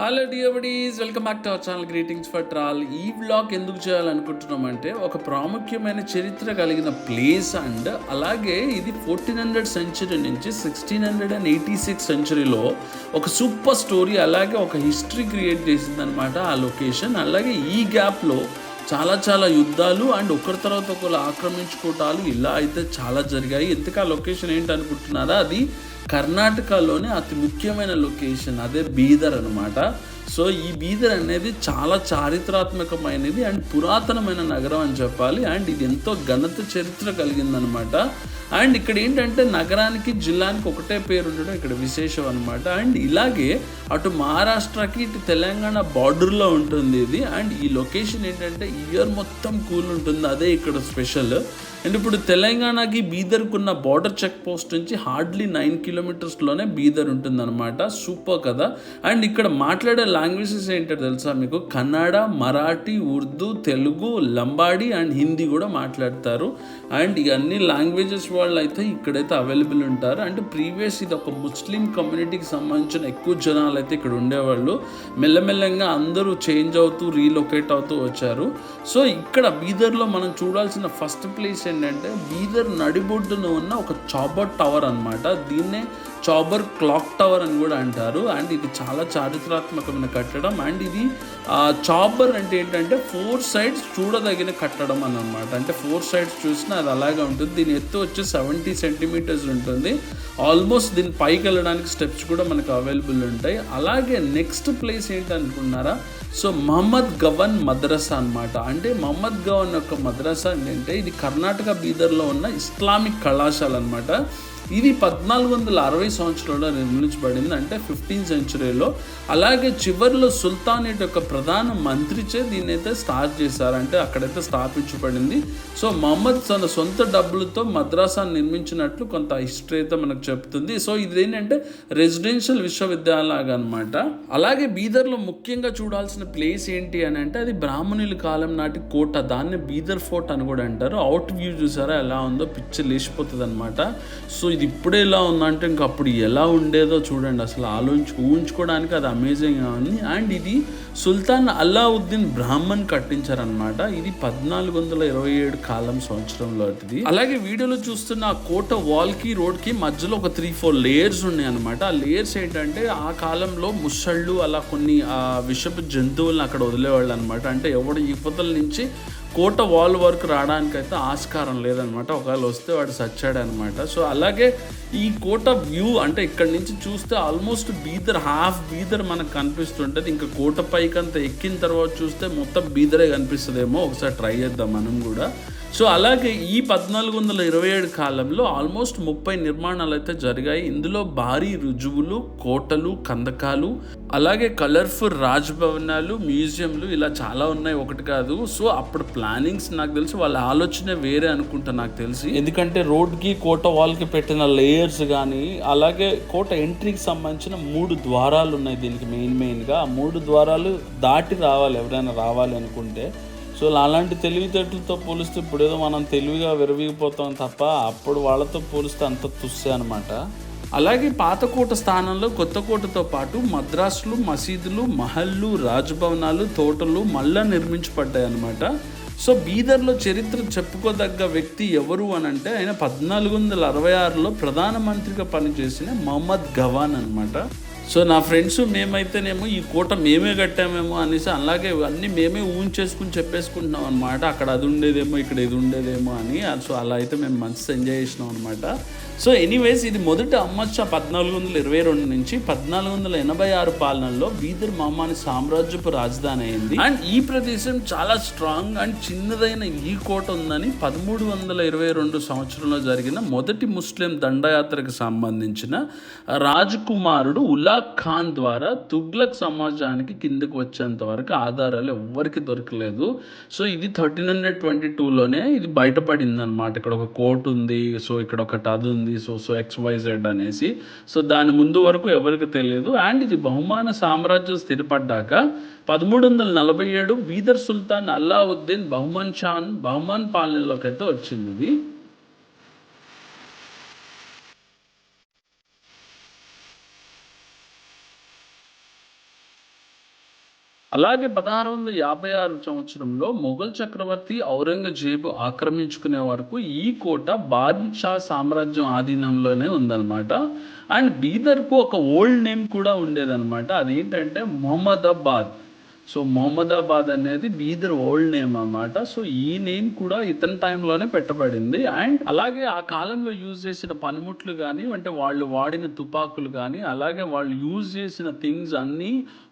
Hello dear welcome back to our channel greetings for travel. ఈ vlog ఎందుకు చేయాలనుకుంటున్నామంటే ఒక ప్రాముఖ్యమైన చరిత్ర కలిగిన ప్లేస్ అండ్ అలాగే ఇది 1400 సెంచరీ నుంచి 1686 సెంచరీలో ఒక సూపర్ స్టోరీ అలాగే ఒక హిస్టరీ క్రియేట్ చేసిందనమాట ఆ లొకేషన్. అలాగే ఈ గ్యాప్లో చాలా యుద్ధాలు అండ్ ఒకరి తర్వాత ఒకరు ఆక్రమించుకోవటాలు ఇలా అయితే చాలా జరిగాయి. ఎందుకు ఆ లొకేషన్ ఏంటి అనుకుంటున్నారా? అది కర్ణాటకలోనే అతి ముఖ్యమైన లొకేషన్, అదే బీదర్ అనమాట. సో ఈ బీదర్ అనేది చాలా చారిత్రాత్మకమైనది అండ్ పురాతనమైన నగరం అని చెప్పాలి. అండ్ ఇది ఎంతో ఘనత చరిత్ర కలిగిందనమాట. అండ్ ఇక్కడ ఏంటంటే నగరానికి జిల్లానికి ఒకటే పేరు ఉండడం ఇక్కడ విశేషం అనమాట. అండ్ ఇలాగే అటు మహారాష్ట్రకి ఇటు తెలంగాణ బార్డర్లో ఉంటుంది ఇది. అండ్ ఈ లొకేషన్ ఏంటంటే ఇయర్ మొత్తం కూల్ ఉంటుంది, అదే ఇక్కడ స్పెషల్. అండ్ ఇప్పుడు తెలంగాణకి బీదర్కు ఉన్న బార్డర్ చెక్ పోస్ట్ నుంచి హార్డ్లీ 9 కిలోమీటర్స్లోనే బీదర్ ఉంటుందన్నమాట. సూపర్ కదా. అండ్ ఇక్కడ మాట్లాడే లాంగ్వేజెస్ ఏంటో తెలుసా మీకు? కన్నడ, మరాఠీ, ఉర్దూ, తెలుగు, లంబాడీ అండ్ హిందీ కూడా మాట్లాడతారు. అండ్ ఇవన్నీ లాంగ్వేజెస్ వాళ్ళు అయితే ఇక్కడైతే అవైలబుల్ ఉంటారు. అంటే ప్రీవియస్ ఇది ఒక ముస్లిం కమ్యూనిటీకి సంబంధించిన ఎక్కువ జనాలు అయితే ఇక్కడ ఉండేవాళ్ళు. మెల్లమెల్లంగా అందరూ చేంజ్ అవుతూ రీలొకేట్ అవుతూ వచ్చారు. సో ఇక్కడ బీదర్లో మనం చూడాల్సిన ఫస్ట్ ప్లేస్ ఏంటంటే బీదర్ నడిబొడ్డున ఉన్న ఒక చాబర్ టవర్ అనమాట. దీన్నే చాబర్ క్లాక్ టవర్ అని కూడా అంటారు. అండ్ ఇది చాలా చారిత్రాత్మకమైన కట్టడం. అండ్ ఇది చాబర్ అంటే ఏంటంటే 4 సైడ్స్ చూడదగిన కట్టడం అన్నమాట. అంటే 4 సైడ్స్ చూసినా అది అలాగే ఉంటుంది. దీని ఎత్తు వచ్చి 70 సెంటీమీటర్స్ ఉంటుంది. ఆల్మోస్ట్ దీని పైకి వెళ్ళడానికి స్టెప్స్ కూడా మనకు అవైలబుల్ ఉంటాయి. అలాగే నెక్స్ట్ ప్లేస్ ఏంటనుకున్నారా? సో మహమ్మద్ గవన్ మద్రసా అనమాట. అంటే మహమ్మద్ గవన్ యొక్క మద్రసా ఏంటంటే ఇది కర్ణాటక బీదర్లో ఉన్న ఇస్లామిక్ కళాశాల అనమాట. ఇది 1460 సంవత్సరంలో నిర్మించబడింది, అంటే 15th సెంచరీలో. అలాగే చివరిలో సుల్తానేట్ యొక్క ప్రధాన మంత్రిచే దీన్ని అయితే స్టార్ట్ చేశారు, అంటే అక్కడైతే స్థాపించబడింది. సో మహమ్మద్ తన సొంత డబ్బులతో మద్రాసాను నిర్మించినట్లు కొంత హిస్టరీ అయితే మనకు చెప్తుంది. సో ఇది ఏంటంటే రెసిడెన్షియల్ విశ్వవిద్యాలయం అనమాట. అలాగే బీదర్లో ముఖ్యంగా చూడాల్సిన ప్లేస్ ఏంటి అని అంటే అది బ్రాహ్మణుల కాలం నాటి కోట, దాన్ని బీదర్ ఫోర్ట్ అని కూడా అంటారు. అవుట్ వ్యూ చూసారా ఎలా ఉందో, పిక్చర్ లేచిపోతుంది అనమాట. సో ఇది ఇప్పుడే ఇలా ఉందంటే ఇంకా అప్పుడు ఎలా ఉండేదో చూడండి, అసలు ఊహించుకోవడానికి అది అమేజింగ్గా ఉంది. అండ్ ఇది సుల్తాన్ అల్లావుద్దీన్ బ్రాహ్మణ్ కట్టించారనమాట. ఇది 1427 కాలం సంవత్సరంలో ఇది. అలాగే వీడియోలో చూస్తున్న ఆ కోట వాల్కి రోడ్కి మధ్యలో ఒక 3-4 లేయర్స్ ఉన్నాయి అనమాట. ఆ లేయర్స్ ఏంటంటే ఆ కాలంలో ముసళ్ళు అలా కొన్ని విషపు జంతువులను అక్కడ వదిలేవాళ్ళు అనమాట. అంటే ఎవడు ఇవతల నుంచి కోట వాల్ వరకు రావడానికైతే ఆస్కారం లేదనమాట. ఒకవేళ వస్తే వాడు సచ్చాడనమాట. సో అలాగే ఈ కోట వ్యూ అంటే ఇక్కడ నుంచి చూస్తే ఆల్మోస్ట్ బీదర్, హాఫ్ బీదర్ మనకు కనిపిస్తుంటుంది. ఇంకా కోట పైకంతా ఎక్కిన తర్వాత చూస్తే మొత్తం బీదరే కనిపిస్తుందేమో. ఒకసారి ట్రై చేద్దాం మనం కూడా. సో అలాగే ఈ 1427 కాలంలో ఆల్మోస్ట్ 30 నిర్మాణాలు అయితే జరిగాయి. ఇందులో భారీ రుజువులు, కోటలు, కందకాలు, అలాగే కలర్ఫుల్ రాజ్భవనాలు, మ్యూజియంలు ఇలా చాలా ఉన్నాయి, ఒకటి కాదు. సో అప్పుడు ప్లానింగ్స్ నాకు తెలిసి వాళ్ళ ఆలోచన వేరే అనుకుంటా నాకు తెలిసి. ఎందుకంటే రోడ్కి కోట వాల్కి పెట్టిన లేయర్స్ కానీ, అలాగే కోట ఎంట్రీకి సంబంధించిన 3 ద్వారాలు ఉన్నాయి దీనికి మెయిన్గా. ఆ 3 ద్వారాలు దాటి రావాలి ఎవరైనా రావాలి అనుకుంటే. సో అలాంటి తెలివితేటలతో పోలిస్తే ఇప్పుడు ఏదో మనం తెలివిగా విరవిగిపోతాం తప్ప అప్పుడు వాళ్ళతో పోలిస్తే అంత తుస్సే అనమాట. అలాగే పాతకోట స్థానంలో కొత్త కోటతో పాటు మద్రాసులు, మసీదులు, మహల్లు, రాజభవనాలు, తోటలు మళ్ళా నిర్మించబడ్డాయి అనమాట. సో బీదర్లో చరిత్ర చెప్పుకోదగ్గ వ్యక్తి ఎవరు అని అంటే ఆయన 1466లో ప్రధానమంత్రిగా పనిచేసిన మహమ్మద్ గవాన్ అనమాట. సో నా ఫ్రెండ్స్ మేమైతేనేమో ఈ కోట మేమే కట్టామేమో అనేసి అలాగే అన్నీ మేమే ఊహించేసుకుని చెప్పేసుకుంటున్నాం అనమాట. అక్కడ అది ఉండేదేమో, ఇక్కడ ఇది ఉండేదేమో అని. సో అలా అయితే మేము మంచిగా ఎంజాయ్ చేసినాం అనమాట. సో ఎనీవేస్ ఇది మొదటి అమ్మచ్చ 1422 నుంచి 1486 పాలనలో బీదర్ మహమ్మద్ సామ్రాజ్యపు రాజధాని అయింది. అండ్ ఈ ప్రదేశం చాలా స్ట్రాంగ్ అండ్ చిన్నదైన ఈ కోట ఉందని 1322 సంవత్సరంలో జరిగిన మొదటి ముస్లిం దండయాత్రకు సంబంధించిన రాజకుమారుడు ఉలా ఖాన్ ద్వారా తుగ్లక్ సమాజానికి కిందకు వచ్చేంత వరకు ఆధారాలు ఎవ్వరికి దొరకలేదు. సో ఇది 1322లోనే ఇది బయటపడింది అనమాట. ఇక్కడ ఒక కోర్టు ఉంది, సో ఇక్కడ ఒకటి అది ఉంది, సో XYZ అనేసి. సో దాని ముందు వరకు ఎవరికి తెలియదు. అండ్ ఇది బహుమాన సామ్రాజ్యం స్థిరపడ్డాక 1347 బీదర్ సుల్తాన్ అల్లావుద్దీన్ బహుమాన్ పాలనలోకి అయితే వచ్చింది ఇది. అలాగే 1656 సంవత్సరంలో మొఘల్ చక్రవర్తి ఔరంగజేబు ఆక్రమించుకునే వరకు ఈ కోట బాద్షా సామ్రాజ్యం ఆధీనంలోనే ఉందన్నమాట. అండ్ బీదర్కు ఒక ఓల్డ్ నేమ్ కూడా ఉండేదన్నమాట. అదేంటంటే మొహమ్మదాబాద్. సో మొహమ్మదాబాద్ అనేది బీదర్ ఓల్డ్ నేమ్ అన్నమాట. సో ఈ నేమ్ కూడా ఇతని టైంలోనే పెట్టబడింది. అండ్ అలాగే ఆ కాలంలో యూజ్ చేసిన పనిముట్లు కానీ, అంటే వాళ్ళు వాడిన తుపాకులు కానీ, అలాగే వాళ్ళు యూజ్ చేసిన థింగ్స్ అన్నీ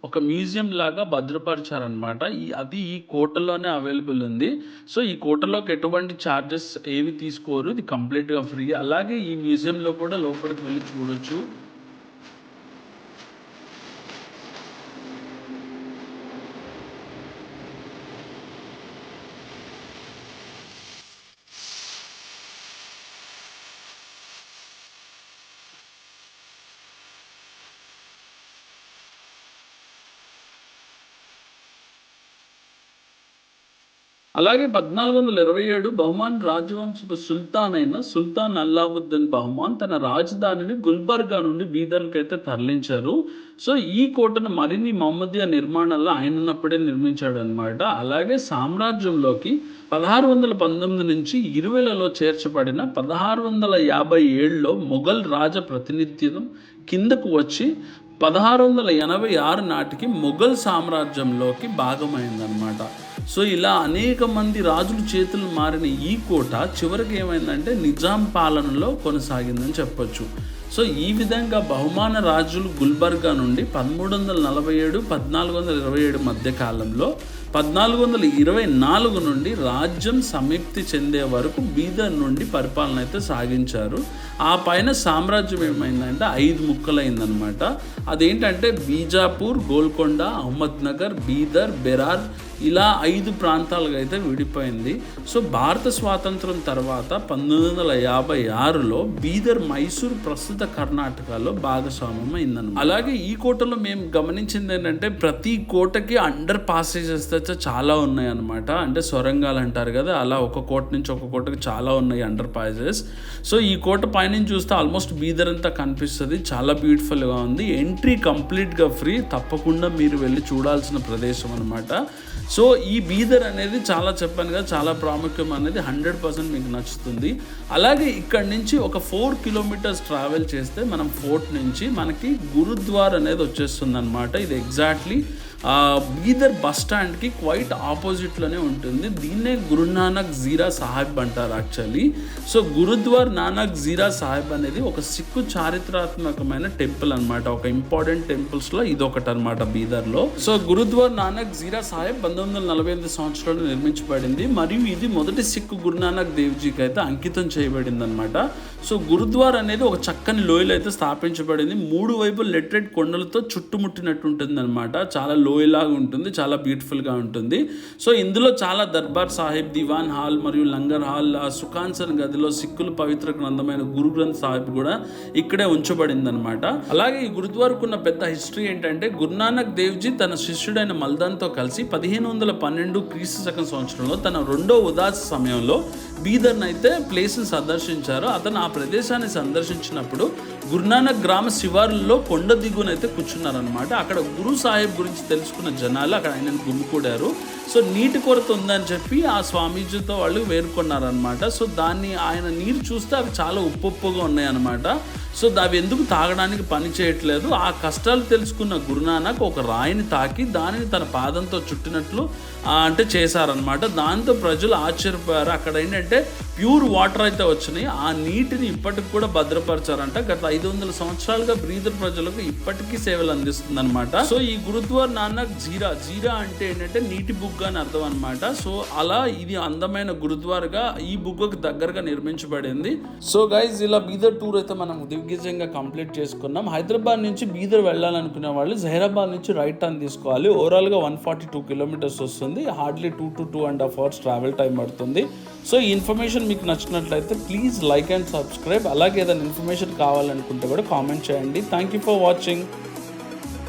ఒక మ్యూజియం లాగా భద్రపరిచారనమాట. అది ఈ కోటలోనే అవైలబుల్ ఉంది. సో ఈ కోటలోకి ఎటువంటి ఛార్జెస్ ఏవి తీసుకోరు, ఇది కంప్లీట్గా ఫ్రీ. అలాగే ఈ మ్యూజియంలో కూడా లోపలికి వెళ్ళి చూడొచ్చు. అలాగే 1427 బహమాన్ రాజవంశపు సుల్తాన్ అయిన సుల్తాన్ అల్లావుద్దీన్ బహమాన్ తన రాజధానిని గుల్బర్గా నుండి బీదర్కి అయితే తరలించారు. సో ఈ కోటను మరిన్ని మహమ్మదీయ నిర్మాణాల్లో ఆయన ఉన్నప్పుడే నిర్మించాడు అనమాట. అలాగే సామ్రాజ్యంలోకి 1619 నుంచి 20లలో చేర్చబడిన 1657లో మొఘల్ రాజ ప్రాతినిధ్యం కిందకు వచ్చి 1686 నాటికి మొఘల్ సామ్రాజ్యంలోకి భాగమైందనమాట. సో ఇలా అనేక మంది రాజుల చేతులు మారిన ఈ కోట చివరికి ఏమైందంటే నిజాం పాలనలో కొనసాగిందని చెప్పొచ్చు. సో ఈ విధంగా బహుమాన రాజులు గుల్బర్గా నుండి 1347 1427 మధ్య కాలంలో 1424 నుండి రాజ్యం సమిప్తి చెందే వరకు బీదర్ నుండి పరిపాలన అయితే సాగించారు. ఆ పైన సామ్రాజ్యం ఏమైందంటే 5 ముక్కలైందనమాట. అదేంటంటే బీజాపూర్, గోల్కొండ, అహ్మద్నగర్, బీదర్, బెరార్ ఇలా 5 ప్రాంతాలుగా అయితే విడిపోయింది. సో భారత స్వాతంత్రం తర్వాత 1956లో బీదర్ మైసూర్ ప్రస్తుత కర్ణాటకలో భాగస్వామ్యం అయిందన్నమాట. అలాగే ఈ కోటలో మేము గమనించింది ఏంటంటే ప్రతి కోటకి అండర్ పాసేజెస్ అయితే చాలా ఉన్నాయి అనమాట. అంటే సొరంగాలు అంటారు కదా, అలా ఒక కోట నుంచి ఒక కోటకి చాలా ఉన్నాయి అండర్ పాసేజెస్. సో ఈ కోట పైనుంచి చూస్తే ఆల్మోస్ట్ బీదర్ అంతా కనిపిస్తుంది. చాలా బ్యూటిఫుల్గా ఉంది. ఎంట్రీ కంప్లీట్గా ఫ్రీ. తప్పకుండా మీరు వెళ్ళి చూడాల్సిన ప్రదేశం అనమాట. సో ఈ బీదర్ అనేది చాలా చెప్పాను కదా, చాలా ప్రాముఖ్యం అనేది 100% మీకు నచ్చుతుంది. అలాగే ఇక్కడ నుంచి ఒక 4 కిలోమీటర్స్ ట్రావెల్ చేస్తే మనం ఫోర్ట్ నుంచి మనకి గురుద్వార్ అనేది వచ్చేస్తుంది అనమాట. ఇది ఎగ్జాక్ట్లీ బీదర్ బస్ స్టాండ్కి క్వైట్ ఆపోజిట్లోనే ఉంటుంది. దీన్నే గురునానక్ జీరా సాహెబ్ అంటారు యాక్చువల్లీ. సో గురుద్వార్ నానక్ జీరా సాహెబ్ అనేది ఒక సిక్కు చారిత్రాత్మకమైన టెంపుల్ అనమాట. ఒక ఇంపార్టెంట్ టెంపుల్స్లో ఇది ఒకటి అనమాట బీదర్లో. సో గురుద్వార్ నానక్ జీరా సాహెబ్ 1948 సంవత్సరంలో నిర్మించబడింది మరియు ఇది మొదటి సిక్కు గురునానక్ దేవ్జీకి అయితే అంకితం చేయబడింది అనమాట. సో గురుద్వార్ అనేది ఒక చక్కని లోయలో అయితే స్థాపించబడింది. 3 వైపులు లెటరెడ్ కొండలతో చుట్టుముట్టినట్టు ఉంటుంది అనమాట. చాలా లోయలాగా ఉంటుంది, చాలా బ్యూటిఫుల్గా ఉంటుంది. సో ఇందులో చాలా దర్బార్ సాహిబ్, దివాన్ హాల్ మరియు లంగర్ హాల్, సుఖాన్సన్ గదిలో సిక్కులు పవిత్ర గ్రంథమైన గురు గ్రంథ్ సాహిబ్ కూడా ఇక్కడే ఉంచబడింది అనమాట. అలాగే ఈ గురుద్వార్కు ఉన్న పెద్ద హిస్టరీ ఏంటంటే గురునానక్ దేవ్జీ తన శిష్యుడైన మల్దాన్తో కలిసి 1512 క్రీస్తు శకం సంవత్సరంలో తన 2వ ఉదాస సమయంలో బీదర్ని అయితే ప్లేస్ని సందర్శించారు. అతను ఆ ప్రదేశాన్ని సందర్శించినప్పుడు గురునానక్ గ్రామ శివారుల్లో కొండ దిగునైతే కూర్చున్నారనమాట. అక్కడ గురు సాహెబ్ గురించి తెలుసుకున్న జనాలు అక్కడ ఆయనను గుమ్ముకూడారు. సో నీటి కొరత ఉందని చెప్పి ఆ స్వామీజీతో వాళ్ళు వేరుకున్నారనమాట. సో దాన్ని ఆయన నీరు చూస్తే అవి చాలా ఉప్పుగా ఉన్నాయన్నమాట. సో అవి ఎందుకు తాగడానికి పని చేయట్లేదు. ఆ కష్టాలు తెలుసుకున్న గురునానక్ ఒక రాయిని తాకి దానిని తన పాదంతో చుట్టినట్లు అంటే చేశారనమాట. దాంతో ప్రజలు ఆశ్చర్యపోయారు. అక్కడ ఏంటంటే ప్యూర్ వాటర్ అయితే వచ్చినాయి. ఆ నీటిని ఇప్పటికి కూడా భద్రపరచారంట. గత 500 సంవత్సరాలుగా బీదర్ ప్రజలకు ఇప్పటికీ సేవలు అందిస్తుంది అనమాట. సో ఈ గురుద్వార్ నానక్ జీరా అంటే ఏంటంటే నీటి బుగ్గ అని అర్థం అనమాట. సో అలా ఇది అందమైన గురుద్వార్గా ఈ బుగ్గకు దగ్గరగా నిర్మించబడింది. సో గైజ్ ఇలా బీదర్ టూర్ అయితే మనం దిగ్విజయంగా కంప్లీట్ చేసుకున్నాం. హైదరాబాద్ నుంచి బీదర్ వెళ్ళాలనుకునే వాళ్ళు జహీరాబాద్ నుంచి రైట్ టర్న్ తీసుకోవాలి. ఓవరాల్గా 142 కిలోమీటర్స్ వస్తుంది. Hardly 2 to 2.5 hours travel time పడుతుంది. సో ఈ ఇన్ఫర్మేషన్ మీకు నచ్చినట్లయితే ప్లీజ్ లైక్ అండ్ సబ్స్క్రైబ్. అలాగే ఏదైనా ఇన్ఫర్మేషన్ కావాలనుకుంటే కూడా కామెంట్ చేయండి. Thank you for watching.